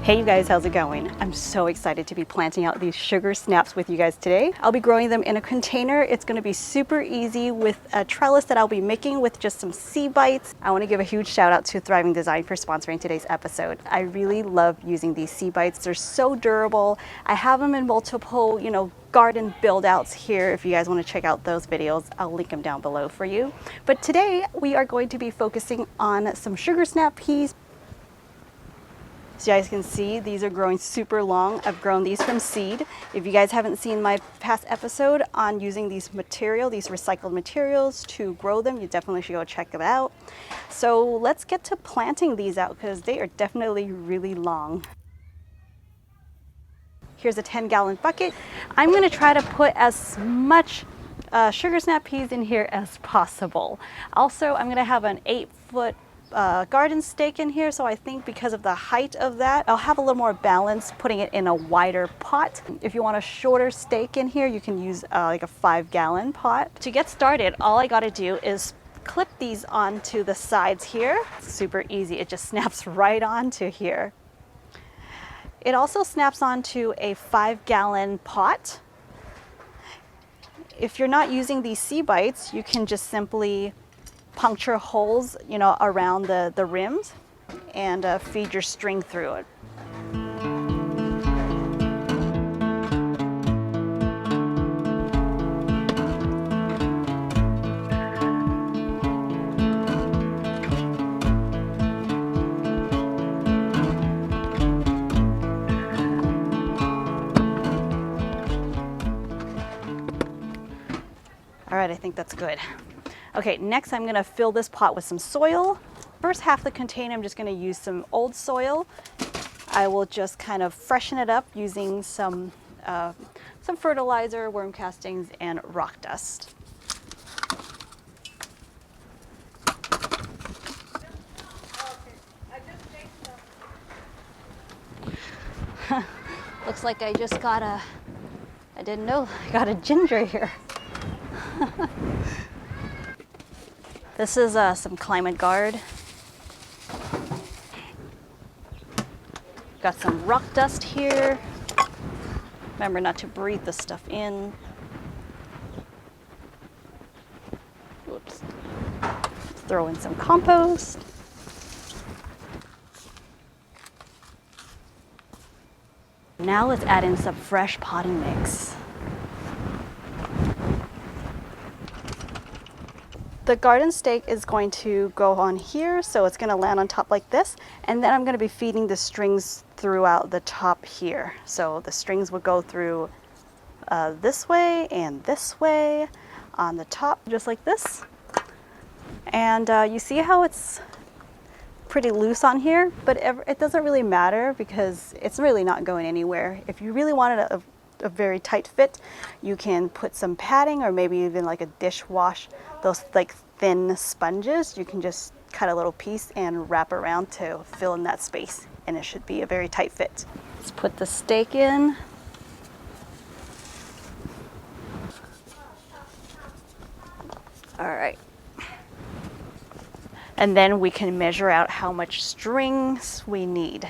Hey you guys, how's it going? I'm so excited to be planting out these sugar snaps with you guys today. I'll be growing them in a container. It's going to be super easy with a trellis that I'll be making with just some seed bites. I want to give a huge shout out to Thriving Design for sponsoring today's episode. I really love using these seed bites. They're so durable. I have them in multiple, garden build outs here. If you guys want to check out those videos, I'll link them down below for you. But today we are going to be focusing on some sugar snap peas. So you guys can see these are growing super long. I've grown these from seed. If you guys haven't seen my past episode on using these recycled materials to grow them, you definitely should go check them out. So let's get to planting these out because they are definitely really long. Here's a 10-gallon bucket. I'm going to try to put as much sugar snap peas in here as possible. Also, I'm going to have an 8-foot garden stake in here, so I think because of the height of that, I'll have a little more balance putting it in a wider pot. If you want a shorter stake in here, you can use like a 5-gallon pot. To get started, all I got to do is clip these onto the sides here. It's super easy. It just snaps right onto here. It also snaps onto a 5-gallon pot. If you're not using these seed bites, you can just simply puncture holes, around the rims and feed your string through it. All right, I think that's good. Okay, next I'm gonna fill this pot with some soil. First half of the container, I'm just gonna use some old soil. I will just kind of freshen it up using some fertilizer, worm castings, and rock dust. Looks like I just got I didn't know, I got a ginger here. This is some Climate Guard. Got some rock dust here. Remember not to breathe this stuff in. Whoops. Throw in some compost. Now let's add in some fresh potting mix. The garden stake is going to go on here, so it's going to land on top like this, and then I'm going to be feeding the strings throughout the top here. So the strings would go through this way and this way on the top, just like this. And you see how it's pretty loose on here, but it doesn't really matter because it's really not going anywhere. If you really wanted a very tight fit, you can put some padding or maybe even like a dishwash, those like thin sponges. You can just cut a little piece and wrap around to fill in that space, and it should be a very tight fit. Let's put the stake in. All right. And then we can measure out how much strings we need.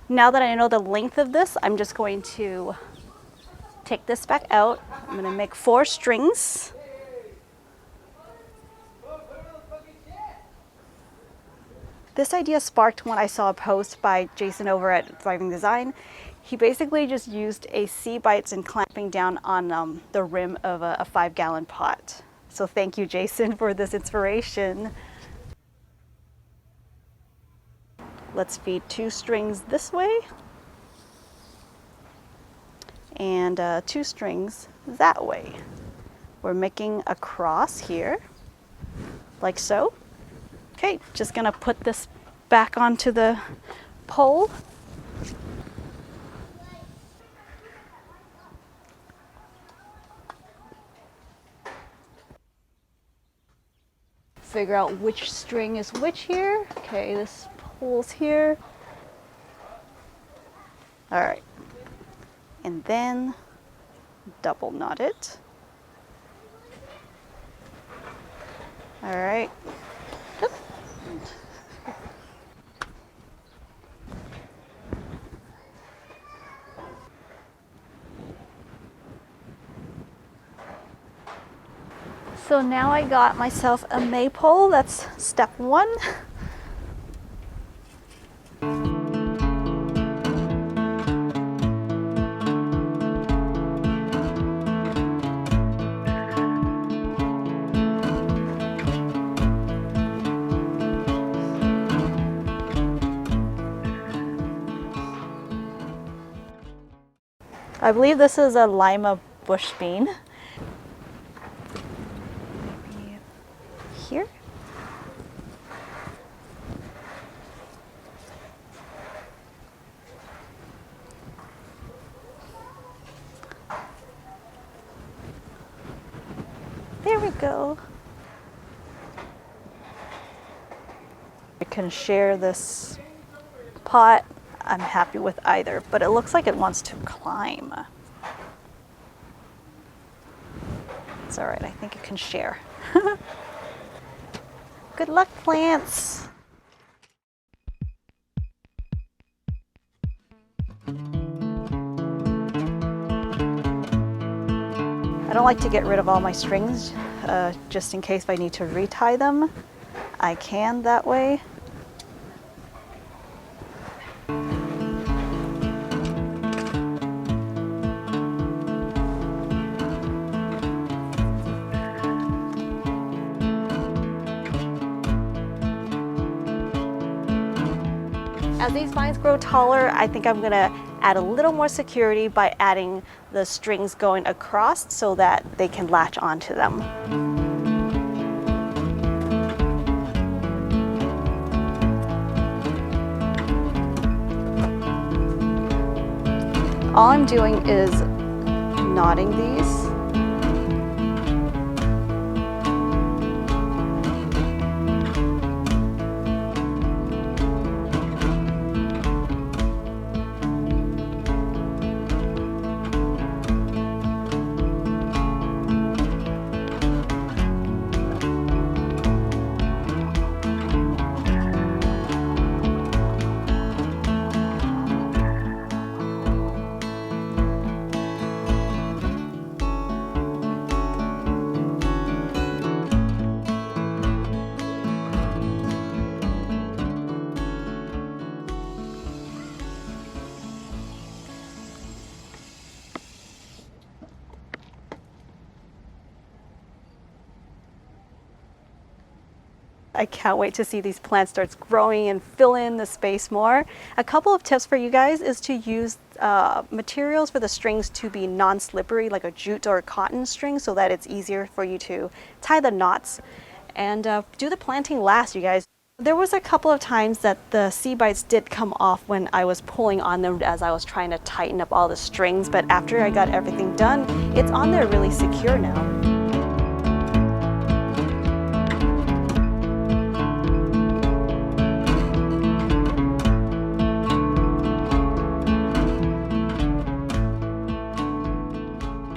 Now that I know the length of this, I'm just going to take this back out. I'm going to make 4 strings. This idea sparked when I saw a post by Jason over at Thriving Design. He basically just used a seed bites and clamping down on the rim of a 5-gallon pot. So thank you, Jason, for this inspiration. Let's feed 2 strings this way and 2 strings that way. We're making a cross here, like so. Okay, just gonna put this back onto the pole. Figure out which string is which here. Okay, this pulls here. All right. And then double knot it. All right. So now I got myself a maypole. That's step one. I believe this is a lima bush bean. Maybe here. There we go. I can share this pot. I'm happy with either, but it looks like it wants to climb. It's all right, I think it can share. Good luck, plants. I don't like to get rid of all my strings, just in case I need to retie them. I can that way. As these vines grow taller, I think I'm gonna add a little more security by adding the strings going across so that they can latch onto them. All I'm doing is knotting these. I can't wait to see these plants start growing and fill in the space more. A couple of tips for you guys is to use materials for the strings to be non-slippery, like a jute or a cotton string, so that it's easier for you to tie the knots. And do the planting last, you guys. There was a couple of times that the seed bites did come off when I was pulling on them as I was trying to tighten up all the strings, but after I got everything done, it's on there really secure now.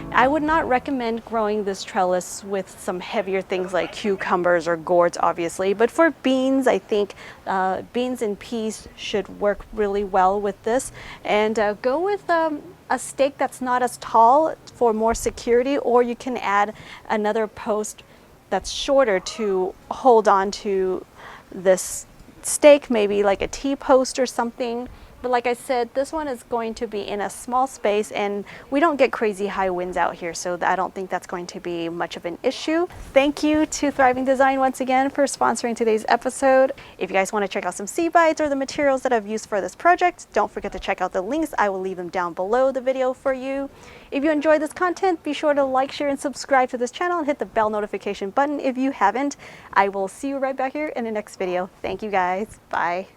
I would not recommend growing this trellis with some heavier things like cucumbers or gourds, obviously, but for beans, I think beans and peas should work really well with this. And go with a stake that's not as tall for more security, or you can add another post that's shorter to hold on to this stake, maybe like a T-post or something. But like I said, this one is going to be in a small space, and we don't get crazy high winds out here, so I don't think that's going to be much of an issue. Thank you to Thriving Design once again for sponsoring today's episode. If you guys want to check out some seed bites or the materials that I've used for this project, don't forget to check out the links. I will leave them down below the video for you. If you enjoyed this content, be sure to like, share, and subscribe to this channel and hit the bell notification button if you haven't. I will see you right back here in the next video. Thank you guys. Bye.